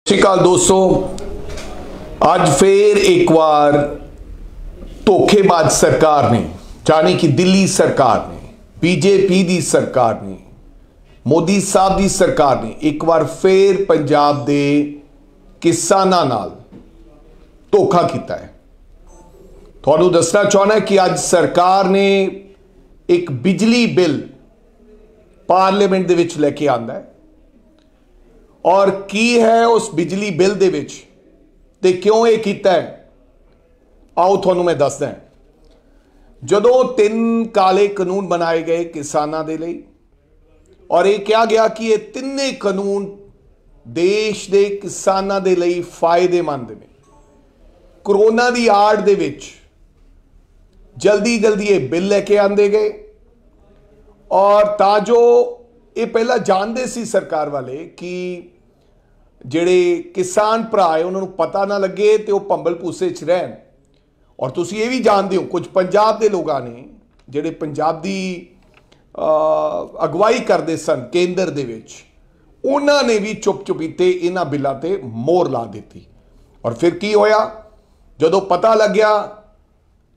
ਸਤਿ ਸ਼੍ਰੀ ਅਕਾਲ ਦੋਸਤੋ, ਅੱਜ ਫੇਰ ਇੱਕ ਵਾਰ ਧੋਖੇਬਾਜ਼ ਸਰਕਾਰ ਨੇ, ਜਾਨੀ कि दिल्ली सरकार ने, बीजेपी ਦੀ ਸਰਕਾਰ ਨੇ, ਮੋਦੀ ਸਾਹਿਬ ਦੀ ਸਰਕਾਰ ਨੇ ਇੱਕ ਵਾਰ ਫੇਰ ਪੰਜਾਬ ਦੇ ਕਿਸਾਨਾਂ ਨਾਲ ਧੋਖਾ ਕੀਤਾ ਹੈ। ਤੁਹਾਨੂੰ ਦੱਸਣਾ ਚਾਹੁੰਦਾ ਕਿ ਅੱਜ ਸਰਕਾਰ ਨੇ ਇੱਕ ਬਿਜਲੀ ਬਿੱਲ ਪਾਰਲੀਮੈਂਟ ਦੇ ਵਿੱਚ ਲੈ ਕੇ ਆਂਦਾ ਹੈ और की है उस बिजली बिल दे विच ते क्यों ये कीता है, आओ तुहानू मैं दसदा। जदों 3 काले कानून बनाए गए किसानां दे लई और ये कहा गया कि ये तिन्ने कानून देश दे किसानां दे लई फायदेमंद ने। कोरोना दी आड़ दे विच जल्दी जल्दी ये बिल लेके आंदे गए और तां जो ये पहला जानते सी सरकार वाले कि ਜਿਹੜੇ किसान भरा है उन्होंने पता ना लगे तो वह भंबल भूसे च रहन। और तुसी ये भी जानते हो कुछ पंजाब के लोगों ने ਜਿਹੜੇ पंजाब की अगवाई करते सन केंद्र दे विच, उन्होंने भी चुप चुपीते इन्हां बिलों ते मोहर ला दी। और फिर की होया, जदों पता लग गया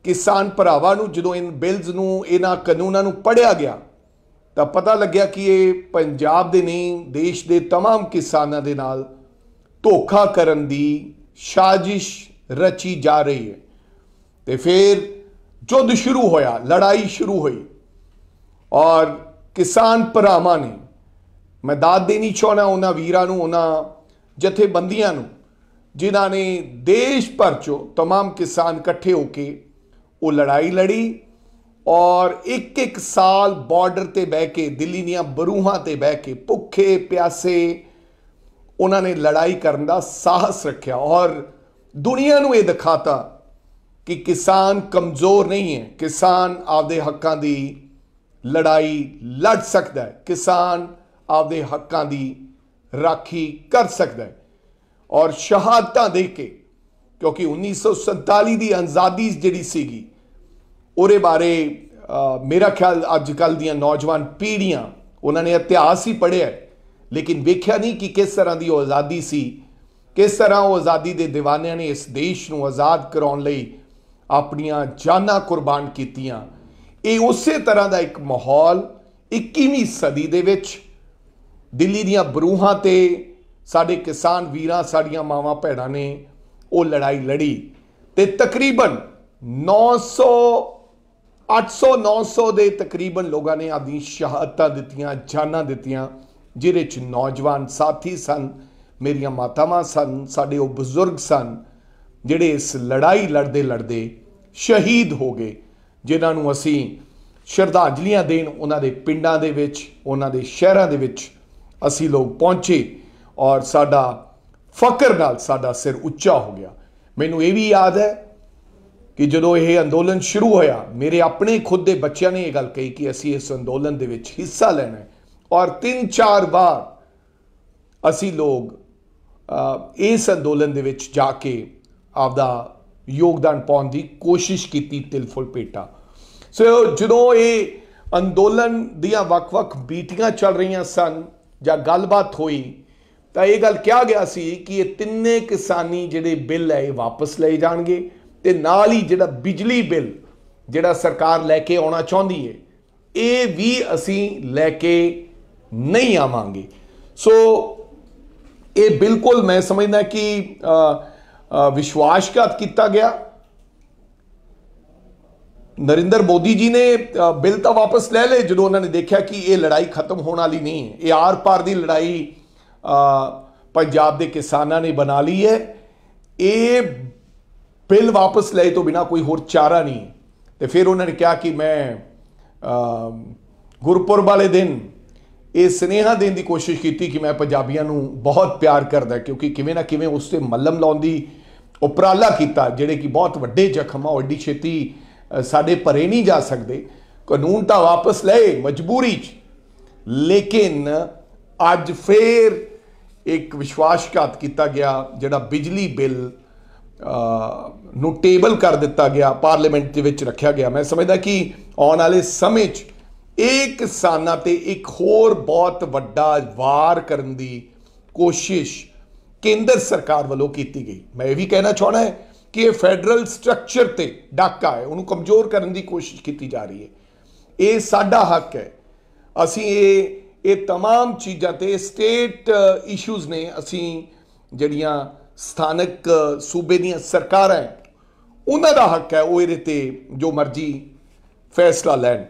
किसान भरावां नूं, जदों इन बिल्स नूं इन्हां कानूनां नूं पढ़िया गया तो पता लग्या कि ये पंजाब दे नहीं देश के तमाम किसानों के नाल धोखा करन दी साजिश रची जा रही है। तो फिर युद्ध शुरू होया, लड़ाई शुरू हुई और किसान भरावां ने, मैं दाद देनी चाहना उन्हां वीरां नूं, उन्हां जथेबंदियां नूं जिन्हां ने देश भर चो तमाम किसान इकट्ठे होके वो लड़ाई लड़ी और एक एक साल बॉर्डर ते बह के दिल्ली दियां बरूहां ते बह के भुखे प्यासे उन्होंने लड़ाई करने का साहस रखा और दुनिया नूं ये दिखाता कि किसान कमज़ोर नहीं है, किसान आपदे हक्कां दी लड़ाई लड़ सकता है, किसान आपदे हक्कां दी राखी कर सकता है। और शहादतां दे के, क्योंकि 1947 की आज़ादी जिहड़ी सीगी ਉਹਦੇ बारे मेरा ख्याल अजकल ਦੀਆਂ नौजवान पीढ़ियां उन्होंने इतिहास ही पढ़िया लेकिन वेख्या नहीं कि किस तरह की आज़ादी सी, किस तरह वो आज़ादी के दीवानियां ने इस देश को आज़ाद कराने लई अपनियां जानां कुर्बान कीतियां। ये उस तरह का एक माहौल 21वीं सदी दे विच दिल्ली दियां बरूहां ते साडे किसान वीरां, साडियां मावां भैणां ने वो लड़ाई लड़ी ते तकरीबन 800-900 के तकरीबन लोगों ने अपनी शहादतां दित्तियां, जानां दित्तियां, जिहदे च नौजवान साथी सन, मेरियां मातावां सन, साडे वो बजुर्ग सन जिहड़े इस लड़ाई लड़ते लड़ते शहीद हो गए, जिन्हां नूं असीं श्रद्धांजलियां देण उन्हां दे पिंडां दे विच, उन्हां दे शहरां दे विच असीं लोग पहुंचे और साडा फकर नाल साडा सिर उच्चा हो गया। मैनूं ये भी याद है कि जदों यह अंदोलन शुरू होया, मेरे अपने खुद के बच्चों ने यह गल कही कि असी इस अंदोलन दे विच हिस्सा लेना है और 3-4 बार असी लोग इस अंदोलन दे विच जाके आपदा योगदान पाउण दी कोशिश की, तिल फुल भेटा। सो जदों ये अंदोलन दियां वख-वख मीटिंगां चल रही सन जां गलबात हुई तो यह गल कहा गया सी कि ये तिन्ने किसानी जिहड़े बिल है वापस ले जाणगे ते नाल ही जिहड़ा बिजली बिल जिहड़ा सरकार लैके आउणा चाहुंदी है ये भी असीं लैके नहीं आवांगे। सो ये बिल्कुल मैं समझदा कि विश्वासघात किया गया। नरेंद्र मोदी जी ने बिल तो वापस ले ले जो उन्होंने देखा कि ये लड़ाई खत्म होने वाली नहीं है, ये आर पार की लड़ाई पंजाब के किसानों ने बना ली है, ये बिल वापस ले तो बिना कोई होर चारा नहीं। तो फिर उन्होंने कहा कि मैं गुरपुरब वाले दिन ये सुनेहा देने की कोशिश की कि मैं पंजाबियों को बहुत प्यार करता, क्योंकि किवें ना किवें उस ते मल्लम लाउण दी उपराला किया, जिहड़े कि बहुत वड्डे जख्म आ, एड्डी छेती साडे भरे नहीं जा सकते। कानून तो वापस ले मजबूरी च, लेकिन अज फिर एक विश्वासघात किया गया, जिहड़ा बिजली बिल नूं टेबल कर दिता गया, पार्लीमेंट दे विच रखा गया। मैं समझदा कि आने वाले समय एक किसानां ते एक होर बहुत वड्डा वार करन दी कोशिश केंद्र सरकार वालों की गई। मैं ये भी कहना चाहना है कि ये फैडरल स्ट्रक्चर ते डाका है, उन्होंने कमज़ोर करने की कोशिश की जा रही है। ये साडा हक है, असी ये तमाम चीज़ां ते स्टेट इशूज़ ने असी जड़ियां स्थानक सूबे दी सरकारां है उन्हां दा हक है वो ये जो मर्जी फैसला लैन।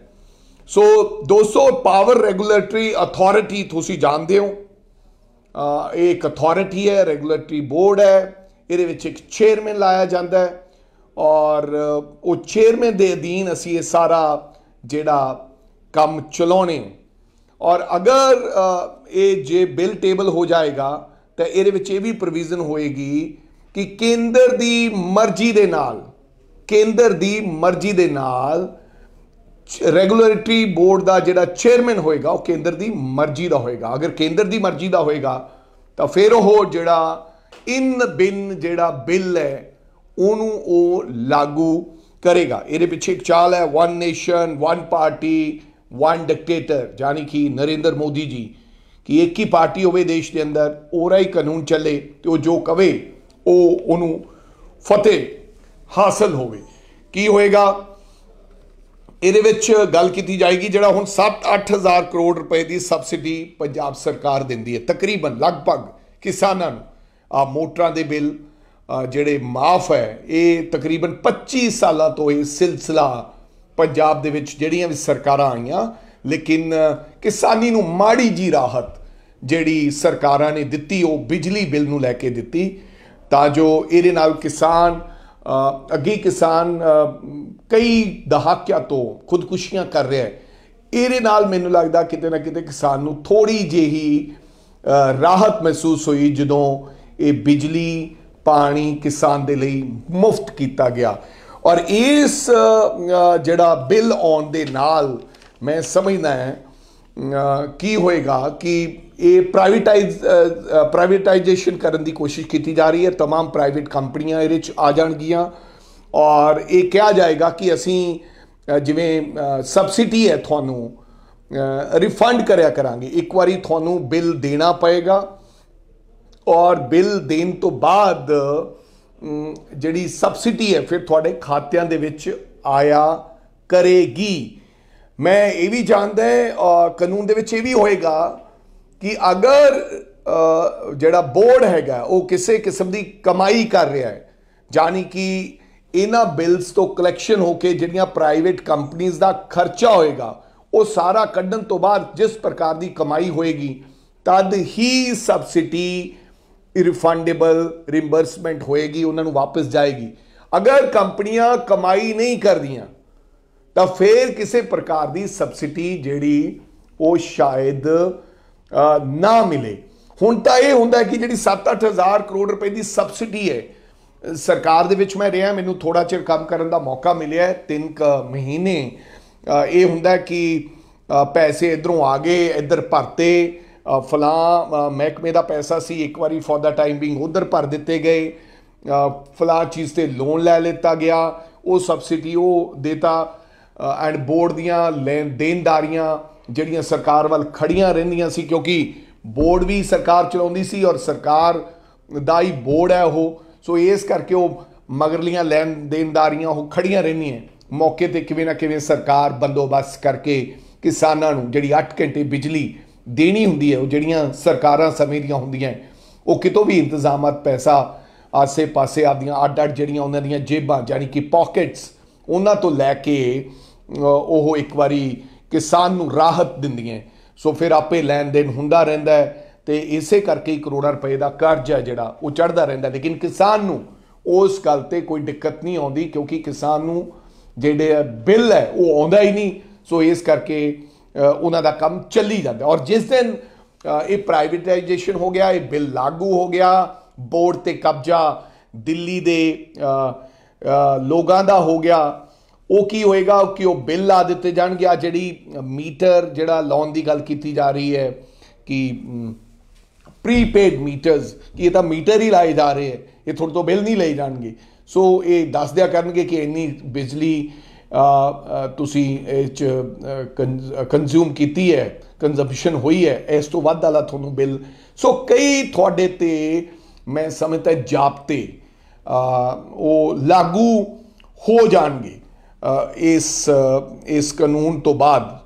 सो दोस्तों, पावर रेगूलेटरी अथॉरिटी तुसीं जानते हो, एक अथॉरिटी है, रेगूलेटरी बोर्ड है, ये एक चेयरमैन लाया जाता है और वो चेयरमैन के अधीन असी ये सारा जेड़ा काम चलाने। और अगर ये जे बिल टेबल हो जाएगा तो ये भी प्रोविजन होएगी कि केंद्र की मर्जी दे नाल, केंद्र की मर्जी दे नाल रेगूलेटरी बोर्ड का जिहड़ा चेयरमैन होएगा वो केंद्र की मर्जी का होएगा। अगर केंद्र की मर्जी का होएगा तो फिर वो जिहड़ा इन बिन जिहड़ा बिल है उन्होंने वो लागू करेगा। ये पिछे एक चाल है, one nation one party one dictator, यानी कि नरेंद्र मोदी जी कि एक ही पार्टी होवे देश के अंदर, ओरा ही कानून चले तो जो कवे वो उन्होंने फतेह हासिल होवे। की होएगा ਇਹਦੇ ਵਿੱਚ ਗੱਲ ਕੀਤੀ ਜਾਏਗੀ ਜਿਹੜਾ ਹੁਣ 7-8 ਹਜ਼ਾਰ ਕਰੋੜ ਰੁਪਏ ਦੀ ਸਬਸਿਡੀ ਪੰਜਾਬ ਸਰਕਾਰ ਦਿੰਦੀ ਹੈ ਤਕਰੀਬਨ ਲਗਭਗ ਕਿਸਾਨਾਂ ਨੂੰ। ਆ ਮੋਟਰਾਂ ਦੇ ਬਿੱਲ ਜਿਹੜੇ ਮਾਫ ਹੈ, ਇਹ ਤਕਰੀਬਨ 25 ਸਾਲਾਂ ਤੋਂ ਇਹ ਸਿਲਸਿਲਾ ਪੰਜਾਬ ਦੇ ਵਿੱਚ ਜਿਹੜੀਆਂ ਵੀ ਸਰਕਾਰਾਂ ਆਈਆਂ, ਲੇਕਿਨ ਕਿਸਾਨੀ ਨੂੰ ਮਾੜੀ ਜੀ ਰਾਹਤ ਜਿਹੜੀ ਸਰਕਾਰਾਂ ਨੇ ਦਿੱਤੀ ਉਹ ਬਿਜਲੀ ਬਿੱਲ ਨੂੰ ਲੈ ਕੇ ਦਿੱਤੀ ਤਾਂ ਜੋ ਇਹਦੇ ਨਾਲ ਕਿਸਾਨ ਅੱਗੇ किसान कई दहाकियां तो खुदकुशियां कर रहा है। ये नाल मैनू लगता किते ना किते किसान नू थोड़ी जी राहत महसूस हुई जदों ये बिजली पानी किसान दे लई मुफ्त किया गया। और इस जड़ा बिल आउण दे नाल मैं समझदा है की होएगा कि ये प्राइवेटाइजेशन करने की कोशिश की जा रही है। तमाम प्राइवेट कंपनियां ये आ जाएगियां और ये कहा जाएगा कि असी जिवें सबसिडी है थानू रिफंड करया करांगे, एक बारी थानू बिल देना पएगा और बिल देने तो बाद जिहड़ी सबसिडी है फिर थोड़े खात्यां दे विच आया करेगी। मैं ये भी जानता है कानून दे विच ये भी होएगा कि अगर जड़ा बोर्ड हैगा वो किसी किस्म की कमाई कर रहा है, यानी कि इन्हां बिल्स तो कलैक्शन होके जिहड़ियां प्राइवेट कंपनीज का खर्चा होएगा वो सारा कड्ढण तो बाद जिस प्रकार की कमाई होएगी तद ही सबसिडी रिफंडेबल रिंबर्समेंट होएगी, उन्होंने वापस जाएगी। अगर कंपनियां कमाई नहीं कर दियां तो फिर किसी प्रकार की सबसिडी जिहड़ी वो शायद ना मिले। हुण तां ये हुंदा है कि जिहड़ी 7-8 हज़ार करोड़ रुपए की सबसिडी है सरकार दे विच मैं रहा, मैनूं थोड़ा चिर काम करन दा मौका मिलिया है 3 महीने। ये हुंदा है कि पैसे इधरों आ गए इधर भरते, फलां महकमे का पैसा सी एक बारी फॉर द टाइम बिंग उधर भर दिते गए, फलां चीज़ ते लोन लै लिता गया, वो सबसिडी वो देता एंड बोर्ड दियां देनदारियां ਜਿਹੜੀਆਂ ਸਰਕਾਰ ਵੱਲ ਖੜੀਆਂ ਰਹਿੰਦੀਆਂ ਸੀ क्योंकि बोर्ड भी सरकार चलाउंदी सी और सरकार दा ही बोर्ड है वो, सो इस करके वो मगरलियां लैन देनदारियां वो खड़ियां रहंदियां मौके ते किवें ना किवें सरकार बंदोबस्त करके किसानां नूं जिहड़ी 8 घंटे बिजली देनी हुंदी है, वो जिहड़ियां सरकारां समय दियां हुंदियां वो कितों भी इंतजामात पैसा आसे पासे आपदियां अड्ड-अड्ड जिहड़ियां उन्हां दियां जेबां यानी कि पॉकेट्स उन्हां तो लैके वो एक बारी किसान नूं राहत दिंदियां। सो फिर आपे लैन देन हुंदा रहिंदा है तो इसे करके ही करोड़ां रुपए का कर्ज है जिहड़ा वो चढ़दा रहिंदा, लेकिन किसान नूं उस गल ते कोई दिक्कत नहीं आउंदी क्योंकि किसान नूं जिहड़े बिल है वो आउंदा ही नहीं। सो इस करके उन्हां दा काम चली जाता। और जिस दिन ये प्राइवेटाइजेशन हो गया, ये बिल लागू हो गया, बोर्ड ते कब्जा दिल्ली दे लोगों का हो गया, वो की होएगा कि वो बिल ला दिते जाणगे। आ जिहड़ी मीटर जिहड़ा लाउण दी गल कीती जा रही है कि प्रीपेड मीटर्स कि ये तो मीटर ही लाए जा रहे हैं, ये थोड़े तो बिल नहीं लए जाणगे। सो ये दस दिया करनगे कि इन्नी बिजली तुसी कंज्यूम कीती है, कंजम्पशन हुई है, इस तो वध वाला तुहानूं बिल। सो कई तुहाडे ते मैं समझता जाप्ते वो लागू हो जाएंगे इस कानून तो बाद।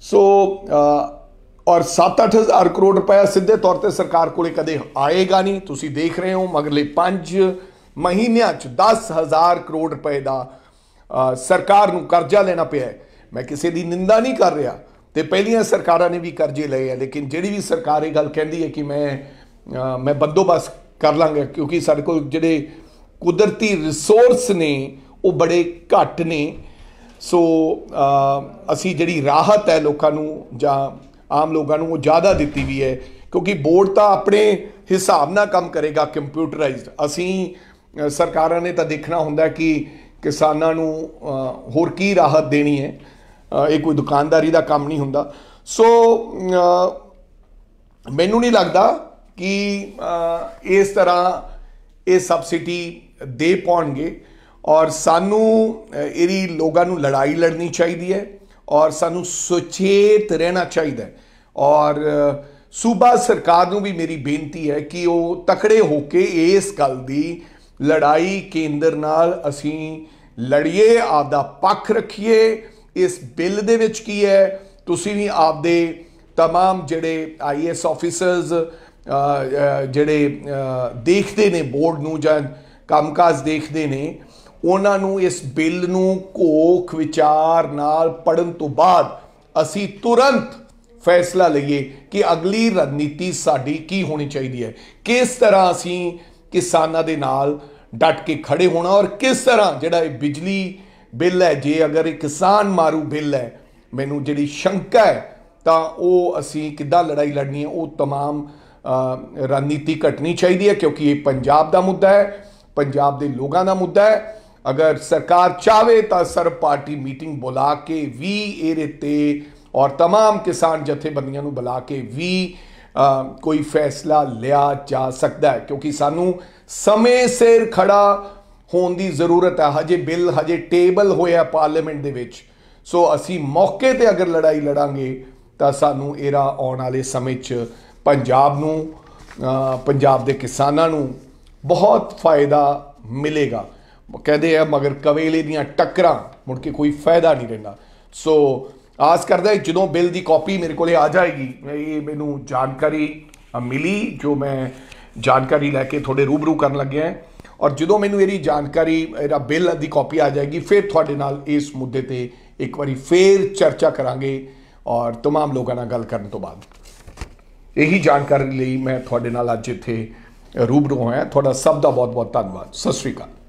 सो और 7-8 हज़ार करोड़ रुपया सीधे तौर पर सरकार को कदे आएगा नहीं। तुसी देख रहे हो मगरले 5 महीनों 10,000 करोड़ रुपए का सरकार नूं कर्जा लेना पिया है। मैं किसी की निंदा नहीं कर रहा, तो पहलियां सरकारां ने भी कर्जे लए है, लेकिन जिहड़ी भी सरकार ये गल कहती है कि मैं बंदोबस्त कर लांगा, क्योंकि साडे कोल जिहड़े कुदरती रिसोर्स ने वो बड़े घट ने। सो असी जिहड़ी राहत है लोगों नूं जां आम लोगों को ज़्यादा दी हुई है, क्योंकि बोर्ड तो अपने हिसाब ना काम करेगा कंप्यूटराइज्ड। असी सरकारां ने तो देखना होंदा कि किसानां नूं होर की राहत देनी है, ये कोई दुकानदारी का काम नहीं होंदा। सो मैनू नहीं लगता कि इस तरह ये सबसिडी दे पाउणगे, और सानू इहदी लोगों नूं लड़ाई लड़नी चाहिए है और सानू सुचेत रहना चाहिए। और सूबा सरकार नूं भी मेरी बेनती है कि वो तकड़े होके इस गल दी लड़ाई केंद्र नाल असी लड़िए, आपदा पक्ष रखिए। इस बिल दे विच की है, तुसी भी आपदे तमाम जिहड़े IAS ऑफिसर्स जिहड़े देखते ने बोर्ड नूं जां कामकाज देखते ने, उन्हां नूं इस बिल नूं घोख विचार नाल पढ़न तो बाद असी तुरंत फैसला लईए कि अगली रणनीति साडी की होनी चाहिए है, किस तरह असी किसानां दे नाल डट के खड़े होना, और किस तरह जिहड़ा बिजली बिल है, जे अगर एक किसान मारू बिल है, मैनू जिहड़ी शंका है तो वो असी किद्दां लड़ाई लड़नी है, वो तमाम रणनीति घटनी चाहिए है, क्योंकि ये पंजाब का मुद्दा है, पंजाब के लोगों का मुद्दा है। अगर सरकार चाहे तो सर्व पार्टी मीटिंग बुला के भी इहदे ते और तमाम किसान जथेबंदियों नूं बुला के भी कोई फैसला लिया जा सकता है, क्योंकि सानू समय सिर खड़ा होने की जरूरत है। हजे बिल हजे टेबल होया पार्लीमेंट दे विच, सो असी मौके ते अगर लड़ाई लड़ांगे तो सानू इहदा आउण वाले समय च पंजाब नूं पंजाब दे किसानां नूं बहुत फायदा मिलेगा। कहते हैं मगर कवेले दियां टक्करां मुड़ के कोई फायदा नहीं रहिंदा। सो आस करदा है जदों बिल की कॉपी मेरे को आ जाएगी, ये मैनू जानकारी मिली, जो मैं जानकारी लैके थोड़े रूबरू करन लग्या है, और जदों मैनू इहदी जानकारी इहदा बिल की कॉपी आ जाएगी फिर तुहाडे नाल इस मुद्दे ते एक बारी फिर चर्चा करांगे, और तमाम लोगों नाल गल करन तो बाद। यही जानकारी लई मैं तुहाडे नाल अज इत्थे रूबरू होया। तुहाडा सब दा बहुत बहुत धन्नवाद। सत श्री अकाल।